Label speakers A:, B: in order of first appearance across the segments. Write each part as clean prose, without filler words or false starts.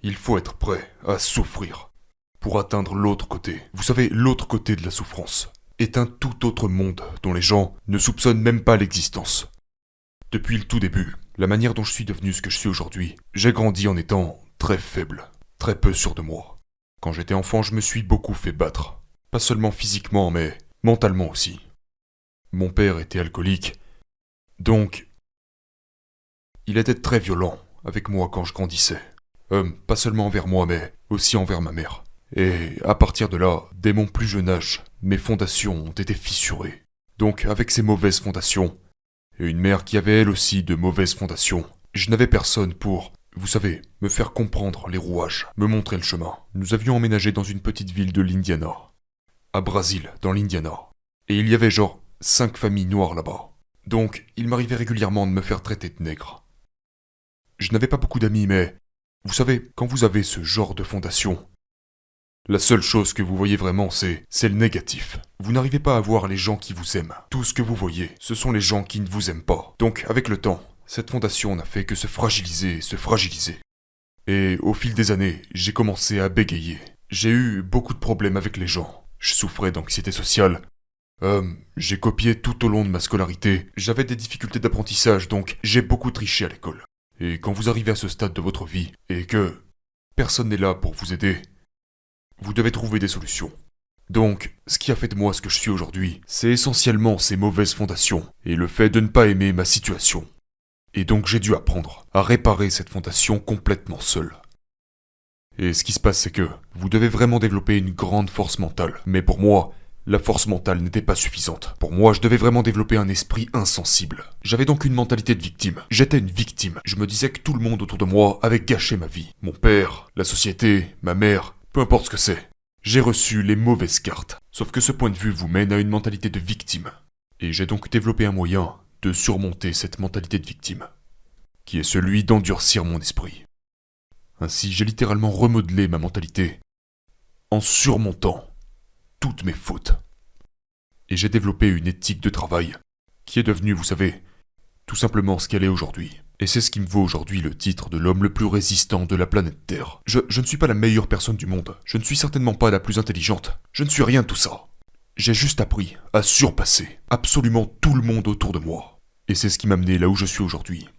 A: Il faut être prêt à souffrir pour atteindre l'autre côté. Vous savez, l'autre côté de la souffrance est un tout autre monde dont les gens ne soupçonnent même pas l'existence. Depuis le tout début, la manière dont je suis devenu ce que je suis aujourd'hui, j'ai grandi en étant très faible, très peu sûr de moi. Quand j'étais enfant, je me suis beaucoup fait battre. Pas seulement physiquement, mais mentalement aussi. Mon père était alcoolique, donc il était très violent avec moi quand je grandissais. Pas seulement envers moi, mais aussi envers ma mère. Et à partir de là, dès mon plus jeune âge, mes fondations ont été fissurées. Donc avec ces mauvaises fondations, et une mère qui avait elle aussi de mauvaises fondations, je n'avais personne pour, vous savez, me faire comprendre les rouages, me montrer le chemin. Nous avions emménagé dans une petite ville de l'Indiana, à Brazil, dans l'Indiana. Et il y avait genre 5 familles noires là-bas. Donc il m'arrivait régulièrement de me faire traiter de nègre. Je n'avais pas beaucoup d'amis, mais vous savez, quand vous avez ce genre de fondation, la seule chose que vous voyez vraiment, c'est le négatif. Vous n'arrivez pas à voir les gens qui vous aiment. Tout ce que vous voyez, ce sont les gens qui ne vous aiment pas. Donc, avec le temps, cette fondation n'a fait que se fragiliser et se fragiliser. Et au fil des années, j'ai commencé à bégayer. J'ai eu beaucoup de problèmes avec les gens. Je souffrais d'anxiété sociale. J'ai copié tout au long de ma scolarité. J'avais des difficultés d'apprentissage, donc j'ai beaucoup triché à l'école. Et quand vous arrivez à ce stade de votre vie, et que personne n'est là pour vous aider, vous devez trouver des solutions. Donc, ce qui a fait de moi ce que je suis aujourd'hui, c'est essentiellement ces mauvaises fondations, et le fait de ne pas aimer ma situation. Et donc j'ai dû apprendre à réparer cette fondation complètement seul. Et ce qui se passe, c'est que vous devez vraiment développer une grande force mentale. Mais pour moi, la force mentale n'était pas suffisante. Pour moi, je devais vraiment développer un esprit insensible. J'avais donc une mentalité de victime. J'étais une victime. Je me disais que tout le monde autour de moi avait gâché ma vie. Mon père, la société, ma mère, peu importe ce que c'est. J'ai reçu les mauvaises cartes. Sauf que ce point de vue vous mène à une mentalité de victime. Et j'ai donc développé un moyen de surmonter cette mentalité de victime, qui est celui d'endurcir mon esprit. Ainsi, j'ai littéralement remodelé ma mentalité en surmontant toutes mes fautes. Et j'ai développé une éthique de travail qui est devenue, vous savez, tout simplement ce qu'elle est aujourd'hui. Et c'est ce qui me vaut aujourd'hui le titre de l'homme le plus résistant de la planète Terre. Je ne suis pas la meilleure personne du monde. Je ne suis certainement pas la plus intelligente. Je ne suis rien de tout ça. J'ai juste appris à surpasser absolument tout le monde autour de moi. Et c'est ce qui m'a mené là où je suis aujourd'hui.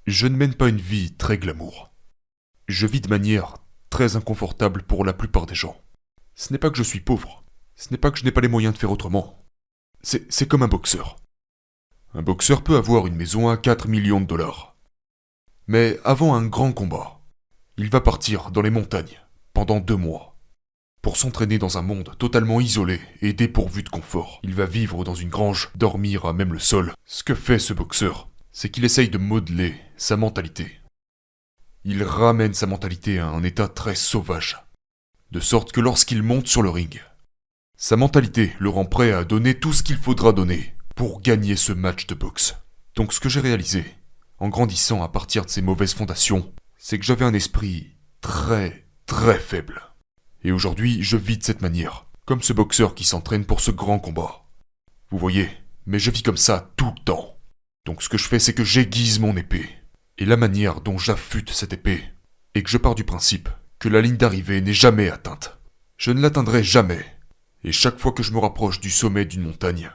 A: Je ne mène pas une vie très glamour. Je vis de manière très inconfortable pour la plupart des gens. Ce n'est pas que je suis pauvre. Ce n'est pas que je n'ai pas les moyens de faire autrement. C'est comme un boxeur. Un boxeur peut avoir une maison à 4 millions de dollars. Mais avant un grand combat, il va partir dans les montagnes pendant 2 mois pour s'entraîner dans un monde totalement isolé et dépourvu de confort. Il va vivre dans une grange, dormir à même le sol. Ce que fait ce boxeur, c'est qu'il essaye de modeler sa mentalité. Il ramène sa mentalité à un état très sauvage, de sorte que lorsqu'il monte sur le ring, sa mentalité le rend prêt à donner tout ce qu'il faudra donner pour gagner ce match de boxe. Donc ce que j'ai réalisé, en grandissant à partir de ces mauvaises fondations, c'est que j'avais un esprit très, très faible. Et aujourd'hui, je vis de cette manière, comme ce boxeur qui s'entraîne pour ce grand combat. Vous voyez, mais je vis comme ça tout le temps. Donc ce que je fais, c'est que j'aiguise mon épée. Et la manière dont j'affûte cette épée est que je pars du principe que la ligne d'arrivée n'est jamais atteinte. Je ne l'atteindrai jamais. Et chaque fois que je me rapproche du sommet d'une montagne,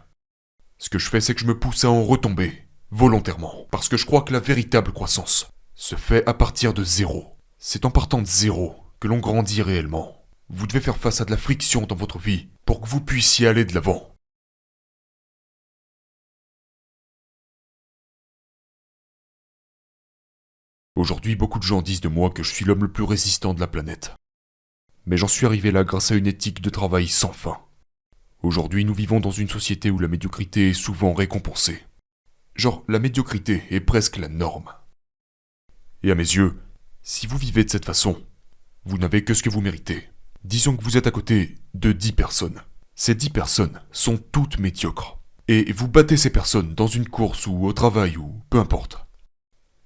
A: ce que je fais, c'est que je me pousse à en retomber, volontairement. Parce que je crois que la véritable croissance se fait à partir de zéro. C'est en partant de zéro que l'on grandit réellement. Vous devez faire face à de la friction dans votre vie pour que vous puissiez aller de l'avant. Aujourd'hui, beaucoup de gens disent de moi que je suis l'homme le plus résistant de la planète. Mais j'en suis arrivé là grâce à une éthique de travail sans fin. Aujourd'hui, nous vivons dans une société où la médiocrité est souvent récompensée. Genre, la médiocrité est presque la norme. Et à mes yeux, si vous vivez de cette façon, vous n'avez que ce que vous méritez. Disons que vous êtes à côté de 10 personnes. Ces 10 personnes sont toutes médiocres. Et vous battez ces personnes dans une course ou au travail ou peu importe.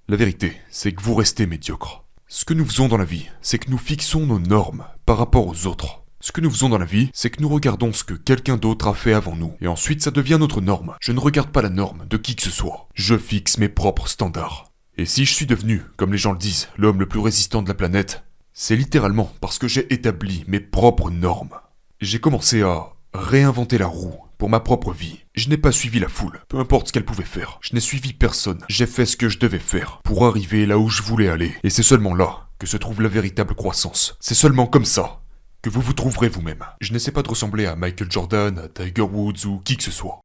A: La vérité, c'est que vous restez médiocre. Ce que nous faisons dans la vie, c'est que nous fixons nos normes par rapport aux autres. Ce que nous faisons dans la vie, c'est que nous regardons ce que quelqu'un d'autre a fait avant nous. Et ensuite, ça devient notre norme. Je ne regarde pas la norme de qui que ce soit. Je fixe mes propres standards. Et si je suis devenu, comme les gens le disent, l'homme le plus résistant de la planète, c'est littéralement parce que j'ai établi mes propres normes. J'ai commencé à réinventer la roue pour ma propre vie. Je n'ai pas suivi la foule, peu importe ce qu'elle pouvait faire. Je n'ai suivi personne. J'ai fait ce que je devais faire pour arriver là où je voulais aller. Et c'est seulement là que se trouve la véritable croissance. C'est seulement comme ça que vous vous trouverez vous-même. Je n'essaie pas de ressembler à Michael Jordan, à Tiger Woods ou qui que ce soit.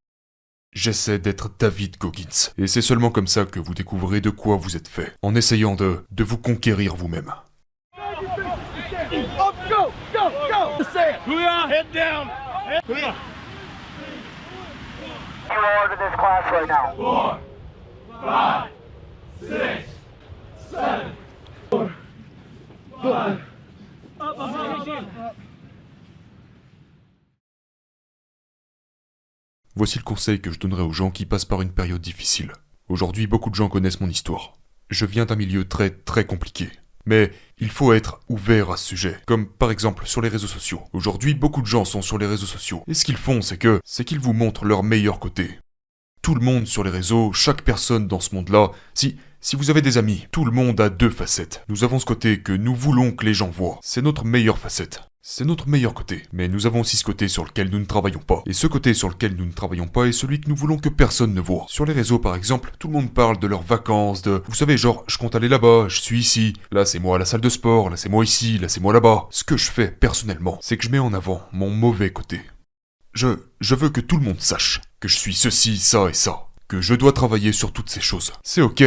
A: J'essaie d'être David Goggins. Et c'est seulement comme ça que vous découvrirez de quoi vous êtes fait, en essayant de vous conquérir vous-même.
B: Head down.
C: You order this class right now.
B: 4, 5, 6, 7, 5.
A: Voici le conseil que je donnerais aux gens qui passent par une période difficile. Aujourd'hui, beaucoup de gens connaissent mon histoire. Je viens d'un milieu très très compliqué. Mais il faut être ouvert à ce sujet, comme par exemple sur les réseaux sociaux. Aujourd'hui, beaucoup de gens sont sur les réseaux sociaux. Et ce qu'ils font, c'est qu'ils vous montrent leur meilleur côté. Tout le monde sur les réseaux, chaque personne dans ce monde-là, si vous avez des amis, tout le monde a deux facettes. Nous avons ce côté que nous voulons que les gens voient. C'est notre meilleure facette. C'est notre meilleur côté. Mais nous avons aussi ce côté sur lequel nous ne travaillons pas. Et ce côté sur lequel nous ne travaillons pas est celui que nous voulons que personne ne voit. Sur les réseaux par exemple, tout le monde parle de leurs vacances, vous savez, genre, je compte aller là-bas, je suis ici, là c'est moi à la salle de sport, là c'est moi ici, là c'est moi là-bas. Ce que je fais personnellement, c'est que je mets en avant mon mauvais côté. Je veux que tout le monde sache que je suis ceci, ça et ça. Que je dois travailler sur toutes ces choses. C'est ok.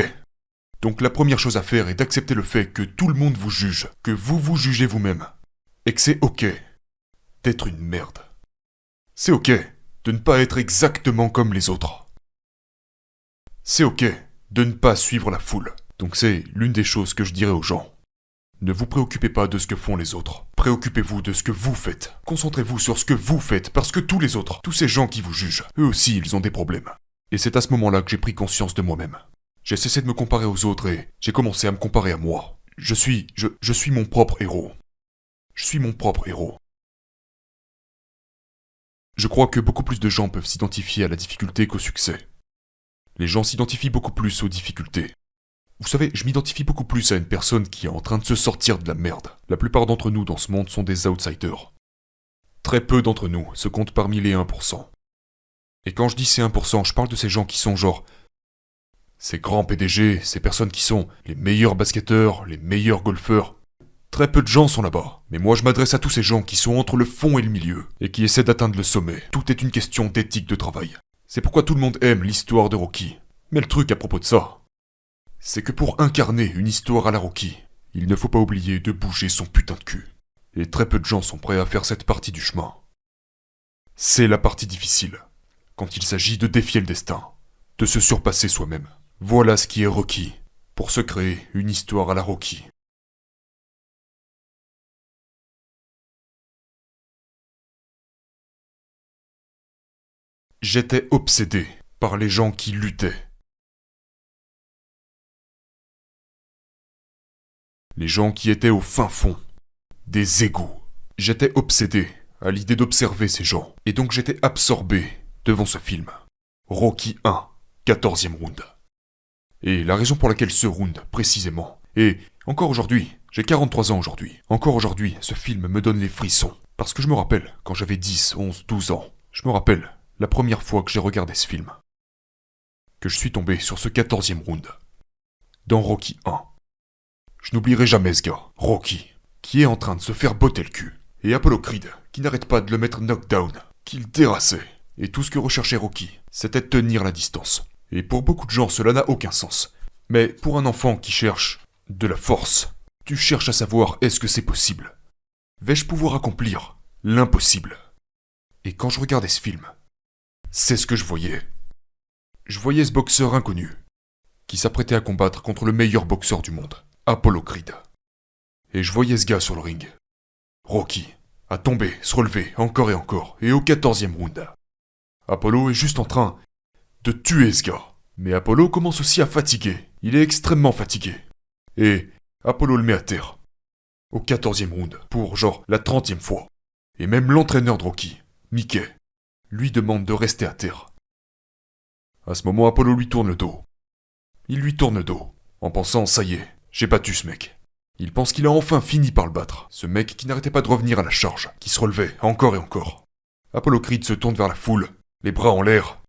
A: Donc la première chose à faire est d'accepter le fait que tout le monde vous juge, que vous vous jugez vous-même. Et que c'est ok d'être une merde. C'est ok de ne pas être exactement comme les autres. C'est ok de ne pas suivre la foule. Donc c'est l'une des choses que je dirais aux gens. Ne vous préoccupez pas de ce que font les autres. Préoccupez-vous de ce que vous faites. Concentrez-vous sur ce que vous faites, parce que tous les autres, tous ces gens qui vous jugent, eux aussi ils ont des problèmes. Et c'est à ce moment-là que j'ai pris conscience de moi-même. J'ai cessé de me comparer aux autres et j'ai commencé à me comparer à moi. Je suis mon propre héros. Je suis mon propre héros. Je crois que beaucoup plus de gens peuvent s'identifier à la difficulté qu'au succès. Les gens s'identifient beaucoup plus aux difficultés. Vous savez, je m'identifie beaucoup plus à une personne qui est en train de se sortir de la merde. La plupart d'entre nous dans ce monde sont des outsiders. Très peu d'entre nous se comptent parmi les 1%. Et quand je dis ces 1%, je parle de ces gens qui sont genre ces grands PDG, ces personnes qui sont les meilleurs basketteurs, les meilleurs golfeurs. Très peu de gens sont là-bas. Mais moi je m'adresse à tous ces gens qui sont entre le fond et le milieu, et qui essaient d'atteindre le sommet. Tout est une question d'éthique de travail. C'est pourquoi tout le monde aime l'histoire de Rocky. Mais le truc à propos de ça, c'est que pour incarner une histoire à la Rocky, il ne faut pas oublier de bouger son putain de cul. Et très peu de gens sont prêts à faire cette partie du chemin. C'est la partie difficile, quand il s'agit de défier le destin, de se surpasser soi-même. Voilà ce qui est Rocky, pour se créer une histoire à la Rocky. J'étais obsédé par les gens qui luttaient. Les gens qui étaient au fin fond des égouts. J'étais obsédé à l'idée d'observer ces gens. Et donc j'étais absorbé devant ce film. Rocky 1, 14e round. Et la raison pour laquelle ce round, précisément, et encore aujourd'hui, j'ai 43 ans aujourd'hui, encore aujourd'hui, ce film me donne les frissons. Parce que je me rappelle, quand j'avais 10, 11, 12 ans, je me rappelle la première fois que j'ai regardé ce film. Que je suis tombé sur ce 14e round. Dans Rocky 1. Je n'oublierai jamais ce gars, Rocky, qui est en train de se faire botter le cul. Et Apollo Creed, qui n'arrête pas de le mettre knockdown, qu'il terrassait. Et tout ce que recherchait Rocky, c'était de tenir la distance. Et pour beaucoup de gens, cela n'a aucun sens. Mais pour un enfant qui cherche de la force, tu cherches à savoir est-ce que c'est possible. Vais-je pouvoir accomplir l'impossible? Et quand je regardais ce film, c'est ce que je voyais. Je voyais ce boxeur inconnu, qui s'apprêtait à combattre contre le meilleur boxeur du monde, Apollo Creed. Et je voyais ce gars sur le ring, Rocky, à tomber, se relever, encore et au 14e round. Apollo est juste en train de tuer ce gars. Mais Apollo commence aussi à fatiguer. Il est extrêmement fatigué. Et Apollo le met à terre. Au 14e round, pour genre la 30e fois. Et même l'entraîneur de Rocky, Mickey, lui demande de rester à terre. À ce moment, Apollo lui tourne le dos. Il lui tourne le dos, en pensant « ça y est, j'ai battu ce mec ». Il pense qu'il a enfin fini par le battre, ce mec qui n'arrêtait pas de revenir à la charge, qui se relevait encore et encore. Apollo Creed se tourne vers la foule, les bras en l'air.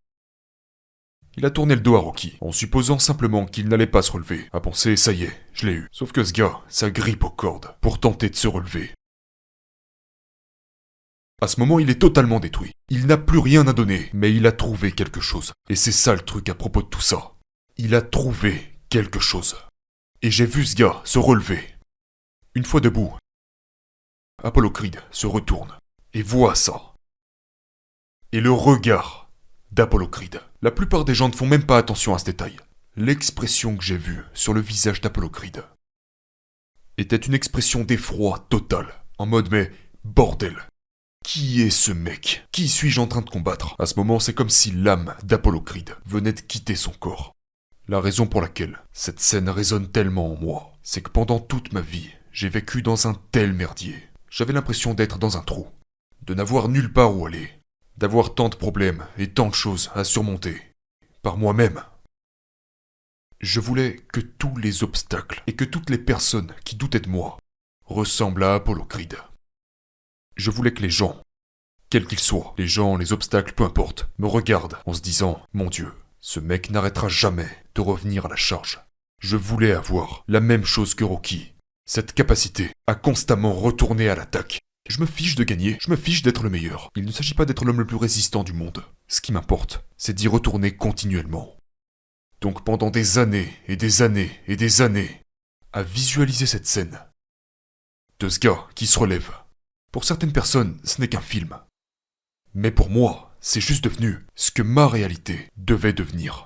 A: Il a tourné le dos à Rocky, en supposant simplement qu'il n'allait pas se relever, à penser « ça y est, je l'ai eu ». Sauf que ce gars, ça grippe aux cordes, pour tenter de se relever. À ce moment, il est totalement détruit. Il n'a plus rien à donner, mais il a trouvé quelque chose. Et c'est ça le truc à propos de tout ça. Il a trouvé quelque chose. Et j'ai vu ce gars se relever. Une fois debout, Apollo Creed se retourne et voit ça. Et le regard d'Apollo Creed. La plupart des gens ne font même pas attention à ce détail. L'expression que j'ai vue sur le visage d'Apollo Creed était une expression d'effroi total. En mode mais bordel. Qui est ce mec? Qui suis-je en train de combattre? À ce moment, c'est comme si l'âme d'Apollo Creed venait de quitter son corps. La raison pour laquelle cette scène résonne tellement en moi, c'est que pendant toute ma vie, j'ai vécu dans un tel merdier. J'avais l'impression d'être dans un trou, de n'avoir nulle part où aller, d'avoir tant de problèmes et tant de choses à surmonter, par moi-même. Je voulais que tous les obstacles et que toutes les personnes qui doutaient de moi ressemblent à Apollo Creed. Je voulais que les gens, quels qu'ils soient, les gens, les obstacles, peu importe, me regardent en se disant « Mon Dieu, ce mec n'arrêtera jamais de revenir à la charge. » Je voulais avoir la même chose que Rocky, cette capacité à constamment retourner à l'attaque. Je me fiche de gagner, je me fiche d'être le meilleur. Il ne s'agit pas d'être l'homme le plus résistant du monde. Ce qui m'importe, c'est d'y retourner continuellement. Donc pendant des années et des années et des années, à visualiser cette scène de ce gars qui se relève. Pour certaines personnes, ce n'est qu'un film. Mais pour moi, c'est juste devenu ce que ma réalité devait devenir.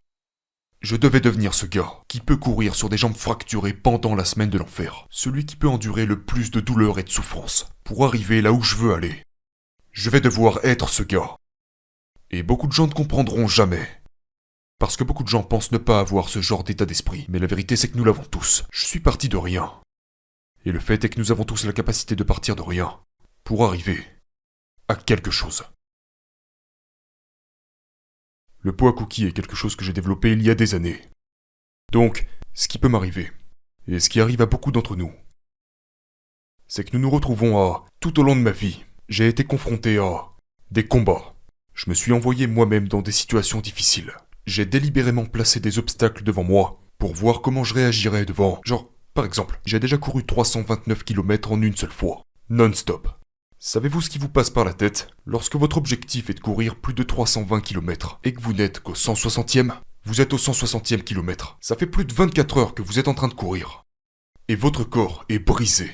A: Je devais devenir ce gars qui peut courir sur des jambes fracturées pendant la semaine de l'enfer. Celui qui peut endurer le plus de douleur et de souffrance pour arriver là où je veux aller. Je vais devoir être ce gars. Et beaucoup de gens ne comprendront jamais. Parce que beaucoup de gens pensent ne pas avoir ce genre d'état d'esprit. Mais la vérité, c'est que nous l'avons tous. Je suis parti de rien. Et le fait est que nous avons tous la capacité de partir de rien pour arriver à quelque chose. Le pot à cookies est quelque chose que j'ai développé il y a des années. Donc, ce qui peut m'arriver, et ce qui arrive à beaucoup d'entre nous, c'est que nous nous retrouvons à, tout au long de ma vie, j'ai été confronté à des combats. Je me suis envoyé moi-même dans des situations difficiles. J'ai délibérément placé des obstacles devant moi pour voir comment je réagirais devant. Genre, par exemple, j'ai déjà couru 329 km en une seule fois, non-stop. Savez-vous ce qui vous passe par la tête lorsque votre objectif est de courir plus de 320 km et que vous n'êtes qu'au 160e? Vous êtes au 160e kilomètre. Ça fait plus de 24 heures que vous êtes en train de courir. Et votre corps est brisé.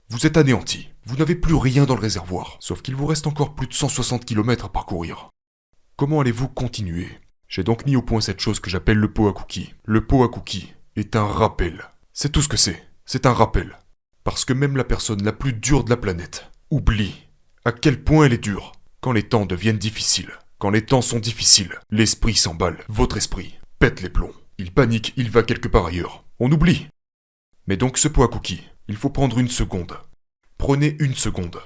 A: Vous êtes anéanti. Vous n'avez plus rien dans le réservoir. Sauf qu'il vous reste encore plus de 160 km à parcourir. Comment allez-vous continuer? J'ai donc mis au point cette chose que j'appelle le pot à cookies. Le pot à cookies est un rappel. C'est tout ce que c'est. C'est un rappel. Parce que même la personne la plus dure de la planète oublie à quel point elle est dure quand les temps deviennent difficiles. Quand les temps sont difficiles, l'esprit s'emballe, votre esprit pète les plombs. Il panique, il va quelque part ailleurs. On oublie. Mais donc ce pot à cookies, il faut prendre une seconde. Prenez une seconde.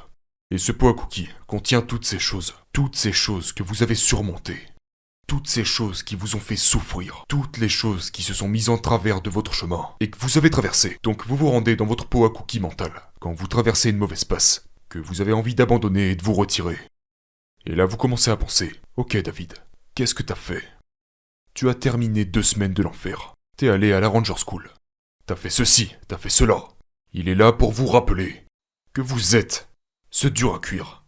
A: Et ce pot à cookies contient toutes ces choses que vous avez surmontées. Toutes ces choses qui vous ont fait souffrir, toutes les choses qui se sont mises en travers de votre chemin et que vous avez traversé. Donc vous vous rendez dans votre pot à cookies mental quand vous traversez une mauvaise passe, que vous avez envie d'abandonner et de vous retirer. Et là vous commencez à penser, ok David, qu'est-ce que t'as fait? Tu as terminé 2 semaines de l'enfer. T'es allé à la Ranger School. T'as fait ceci, t'as fait cela. Il est là pour vous rappeler que vous êtes ce dur à cuire.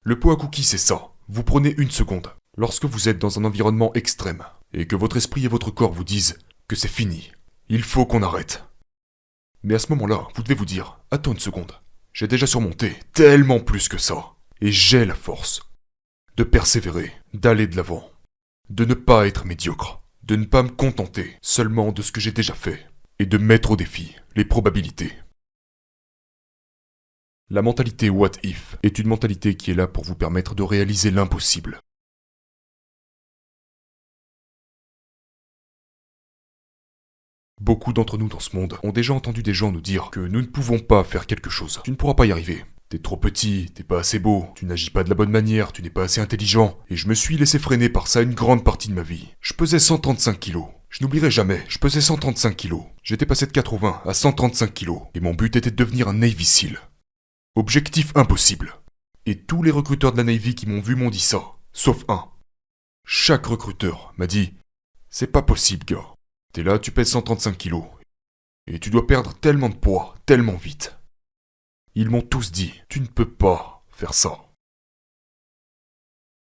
A: Le pot à cookies c'est ça. Vous prenez une seconde. Lorsque vous êtes dans un environnement extrême, et que votre esprit et votre corps vous disent que c'est fini, il faut qu'on arrête. Mais à ce moment-là, vous devez vous dire, attends une seconde, j'ai déjà surmonté tellement plus que ça, et j'ai la force de persévérer, d'aller de l'avant, de ne pas être médiocre, de ne pas me contenter seulement de ce que j'ai déjà fait, et de mettre au défi les probabilités. La mentalité What If est une mentalité qui est là pour vous permettre de réaliser l'impossible. Beaucoup d'entre nous dans ce monde ont déjà entendu des gens nous dire que nous ne pouvons pas faire quelque chose. Tu ne pourras pas y arriver. T'es trop petit, t'es pas assez beau, tu n'agis pas de la bonne manière, tu n'es pas assez intelligent. Et je me suis laissé freiner par ça une grande partie de ma vie. Je pesais 135 kilos. Je n'oublierai jamais, je pesais 135 kilos. J'étais passé de 80 à 135 kilos. Et mon but était de devenir un Navy SEAL. Objectif impossible. Et tous les recruteurs de la Navy qui m'ont vu m'ont dit ça. Sauf un. Chaque recruteur m'a dit « C'est pas possible, gars. T'es là, tu pèses 135 kilos. Et tu dois perdre tellement de poids, tellement vite. » Ils m'ont tous dit « Tu ne peux pas faire ça. »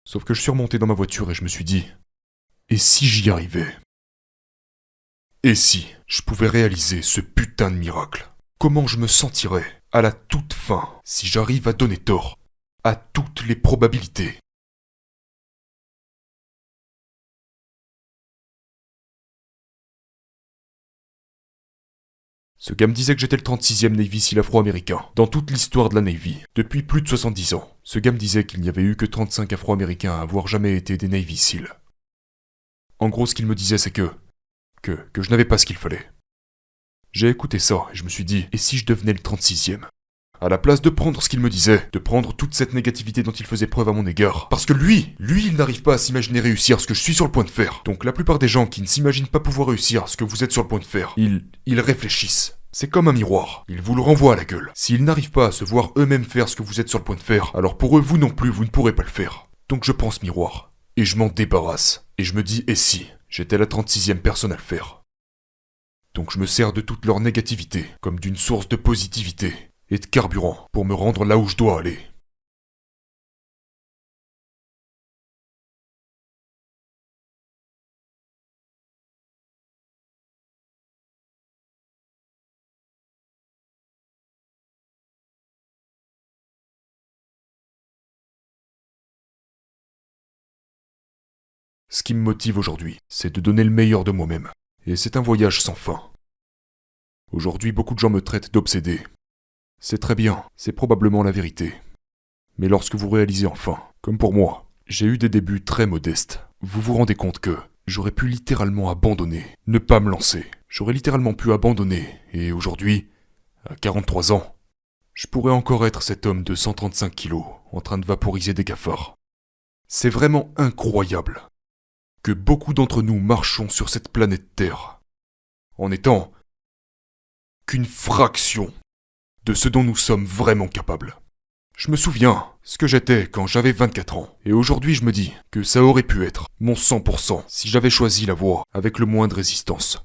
A: Sauf que je suis remonté dans ma voiture et je me suis dit « Et si j'y arrivais ? Et si je pouvais réaliser ce putain de miracle ? Comment je me sentirais à la toute fin si j'arrive à donner tort à toutes les probabilités ? Ce gars me disait que j'étais le 36e Navy SEAL afro-américain dans toute l'histoire de la Navy, depuis plus de 70 ans. Ce gars me disait qu'il n'y avait eu que 35 afro-américains à avoir jamais été des Navy SEAL. En gros, ce qu'il me disait, c'est que je n'avais pas ce qu'il fallait. J'ai écouté ça et je me suis dit, et si je devenais le 36e ? À la place de prendre ce qu'il me disait, de prendre toute cette négativité dont il faisait preuve à mon égard. Parce que lui, il n'arrive pas à s'imaginer réussir ce que je suis sur le point de faire. Donc la plupart des gens qui ne s'imaginent pas pouvoir réussir ce que vous êtes sur le point de faire, ils réfléchissent. C'est comme un miroir, ils vous le renvoient à la gueule. S'ils n'arrivent pas à se voir eux-mêmes faire ce que vous êtes sur le point de faire, alors pour eux, vous non plus, vous ne pourrez pas le faire. Donc je pense miroir, et je m'en débarrasse. Et je me dis, et si j'étais la 36e personne à le faire ? Donc je me sers de toute leur négativité, comme d'une source de positivité et de carburant pour me rendre là où je dois aller. Ce qui me motive aujourd'hui, c'est de donner le meilleur de moi-même. Et c'est un voyage sans fin. Aujourd'hui, beaucoup de gens me traitent d'obsédé. C'est très bien, c'est probablement la vérité. Mais lorsque vous réalisez enfin, comme pour moi, j'ai eu des débuts très modestes, vous vous rendez compte que j'aurais pu littéralement abandonner, ne pas me lancer. J'aurais littéralement pu abandonner, et aujourd'hui, à 43 ans, je pourrais encore être cet homme de 135 kilos, en train de vaporiser des cafards. C'est vraiment incroyable que beaucoup d'entre nous marchons sur cette planète Terre, en étant qu'une fraction de ce dont nous sommes vraiment capables. Je me souviens ce que j'étais quand j'avais 24 ans, et aujourd'hui je me dis que ça aurait pu être mon 100% si j'avais choisi la voie avec le moins de résistance.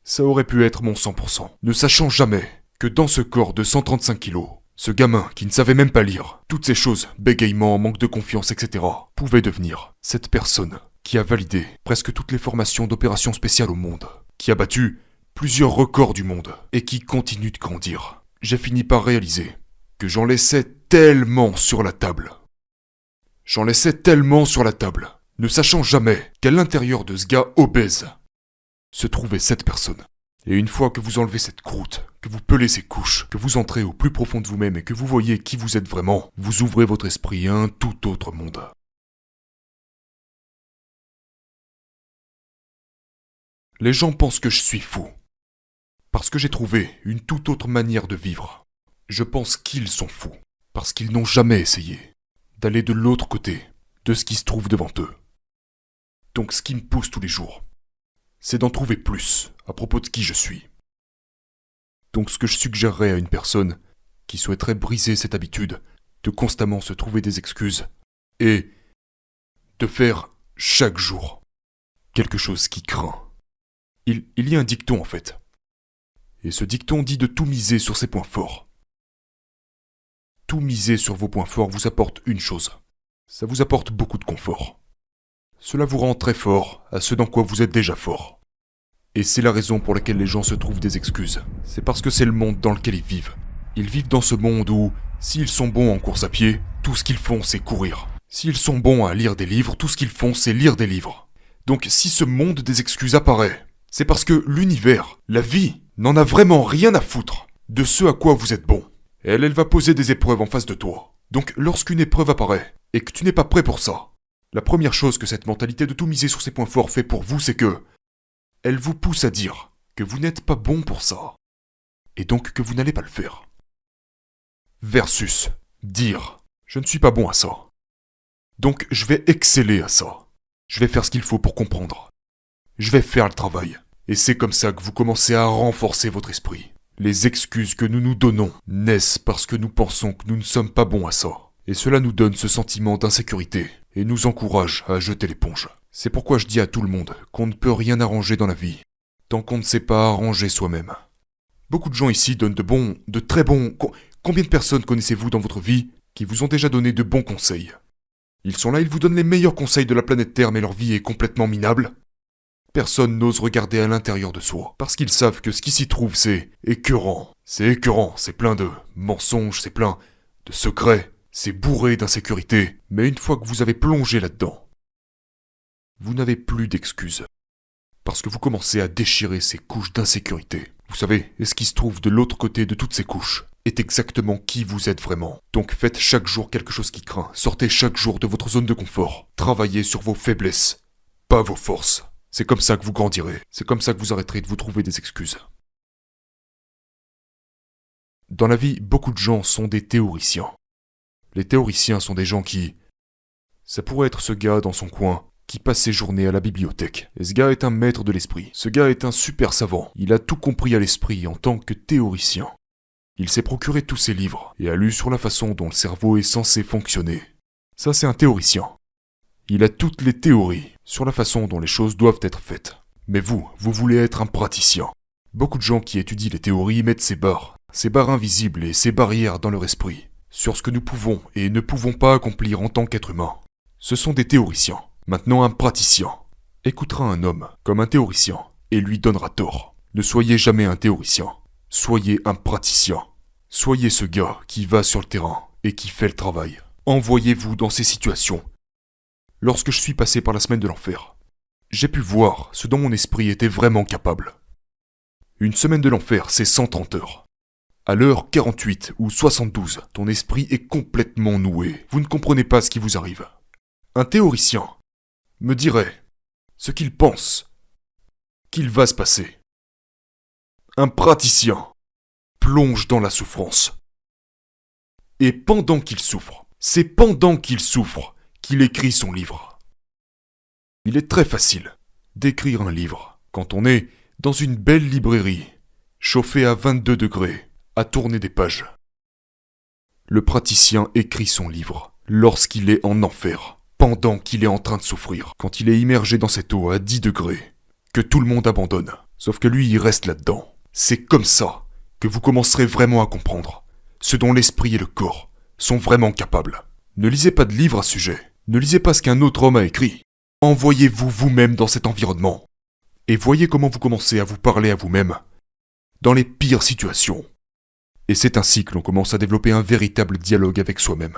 A: Ça aurait pu être mon 100%, ne sachant jamais que dans ce corps de 135 kilos, ce gamin qui ne savait même pas lire, toutes ces choses, bégaiement, manque de confiance, etc., pouvait devenir cette personne qui a validé presque toutes les formations d'opérations spéciales au monde, qui a battu plusieurs records du monde et qui continue de grandir. J'ai fini par réaliser que j'en laissais tellement sur la table. J'en laissais tellement sur la table, ne sachant jamais qu'à l'intérieur de ce gars obèse se trouvait cette personne. Et une fois que vous enlevez cette croûte, que vous pelez ces couches, que vous entrez au plus profond de vous-même et que vous voyez qui vous êtes vraiment, vous ouvrez votre esprit à un tout autre monde. Les gens pensent que je suis fou, parce que j'ai trouvé une toute autre manière de vivre. Je pense qu'ils sont fous, parce qu'ils n'ont jamais essayé d'aller de l'autre côté de ce qui se trouve devant eux. Donc ce qui me pousse tous les jours, c'est d'en trouver plus à propos de qui je suis. Donc ce que je suggérerais à une personne qui souhaiterait briser cette habitude de constamment se trouver des excuses est de faire chaque jour quelque chose qui craint. Il y a un dicton en fait. Et ce dicton dit de tout miser sur ses points forts. Tout miser sur vos points forts vous apporte une chose. Ça vous apporte beaucoup de confort. Cela vous rend très fort à ce dans quoi vous êtes déjà fort. Et c'est la raison pour laquelle les gens se trouvent des excuses. C'est parce que c'est le monde dans lequel ils vivent. Ils vivent dans ce monde où, s'ils sont bons en course à pied, tout ce qu'ils font c'est courir. S'ils sont bons à lire des livres, tout ce qu'ils font c'est lire des livres. Donc si ce monde des excuses apparaît, c'est parce que l'univers, la vie, n'en a vraiment rien à foutre de ce à quoi vous êtes bon. Elle va poser des épreuves en face de toi. Donc lorsqu'une épreuve apparaît, et que tu n'es pas prêt pour ça, la première chose que cette mentalité de tout miser sur ses points forts fait pour vous, c'est que elle vous pousse à dire que vous n'êtes pas bon pour ça, et donc que vous n'allez pas le faire. versus dire « je ne suis pas bon à ça ». Donc je vais exceller à ça. Je vais faire ce qu'il faut pour comprendre. Je vais faire le travail. Et c'est comme ça que vous commencez à renforcer votre esprit. Les excuses que nous nous donnons naissent parce que nous pensons que nous ne sommes pas bons à ça. Et cela nous donne ce sentiment d'insécurité et nous encourage à jeter l'éponge. C'est pourquoi je dis à tout le monde qu'on ne peut rien arranger dans la vie tant qu'on ne sait pas arranger soi-même. Beaucoup de gens ici donnent de très bons... Combien de personnes connaissez-vous dans votre vie qui vous ont déjà donné de bons conseils ? Ils sont là, ils vous donnent les meilleurs conseils de la planète Terre, mais leur vie est complètement minable. Personne n'ose regarder à l'intérieur de soi, parce qu'ils savent que ce qui s'y trouve, c'est écœurant. C'est écœurant, c'est plein de mensonges, c'est plein de secrets, c'est bourré d'insécurité. Mais une fois que vous avez plongé là-dedans, vous n'avez plus d'excuses. Parce que vous commencez à déchirer ces couches d'insécurité. Vous savez, et ce qui se trouve de l'autre côté de toutes ces couches est exactement qui vous êtes vraiment. Donc faites chaque jour quelque chose qui craint. Sortez chaque jour de votre zone de confort. Travaillez sur vos faiblesses, pas vos forces. C'est comme ça que vous grandirez. C'est comme ça que vous arrêterez de vous trouver des excuses. Dans la vie, beaucoup de gens sont des théoriciens. Les théoriciens sont des gens qui... Ça pourrait être ce gars dans son coin qui passe ses journées à la bibliothèque. Et ce gars est un maître de l'esprit. Ce gars est un super savant. Il a tout compris à l'esprit en tant que théoricien. Il s'est procuré tous ses livres et a lu sur la façon dont le cerveau est censé fonctionner. Ça, c'est un théoricien. Il a toutes les théories sur la façon dont les choses doivent être faites. Mais vous voulez être un praticien. Beaucoup de gens qui étudient les théories mettent ces barres invisibles et ces barrières dans leur esprit, sur ce que nous pouvons et ne pouvons pas accomplir en tant qu'être humain. Ce sont des théoriciens. Maintenant, un praticien écoutera un homme comme un théoricien et lui donnera tort. Ne soyez jamais un théoricien. Soyez un praticien. Soyez ce gars qui va sur le terrain et qui fait le travail. Envoyez-vous dans ces situations. Lorsque je suis passé par la semaine de l'enfer, j'ai pu voir ce dont mon esprit était vraiment capable. Une semaine de l'enfer, c'est 130 heures. À l'heure 48 ou 72, ton esprit est complètement noué. Vous ne comprenez pas ce qui vous arrive. Un théoricien me dirait ce qu'il pense qu'il va se passer. Un praticien plonge dans la souffrance. Et pendant qu'il souffre, c'est pendant qu'il souffre qu'il écrit son livre. Il est très facile d'écrire un livre quand on est dans une belle librairie, chauffée à 22 degrés, à tourner des pages. Le praticien écrit son livre lorsqu'il est en enfer, pendant qu'il est en train de souffrir, quand il est immergé dans cette eau à 10 degrés, que tout le monde abandonne, sauf que lui il reste là-dedans. C'est comme ça que vous commencerez vraiment à comprendre ce dont l'esprit et le corps sont vraiment capables. Ne lisez pas de livres à ce sujet, ne lisez pas ce qu'un autre homme a écrit. Envoyez-vous vous-même dans cet environnement, et voyez comment vous commencez à vous parler à vous-même, dans les pires situations. Et c'est ainsi que l'on commence à développer un véritable dialogue avec soi-même.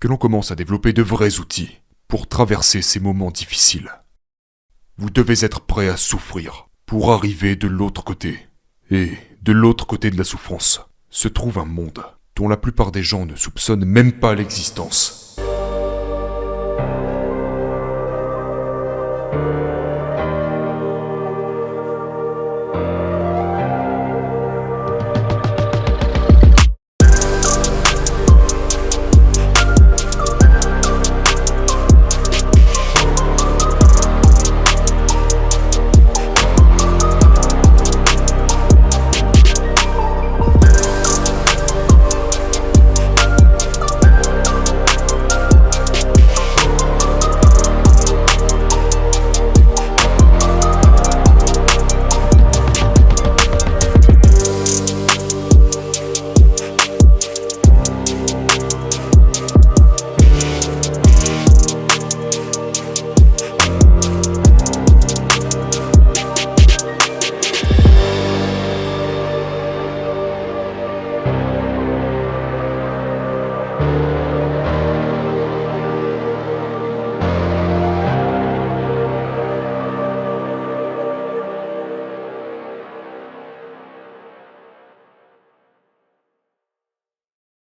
A: Que l'on commence à développer de vrais outils pour traverser ces moments difficiles. Vous devez être prêt à souffrir pour arriver de l'autre côté. Et de l'autre côté de la souffrance se trouve un monde dont la plupart des gens ne soupçonnent même pas l'existence.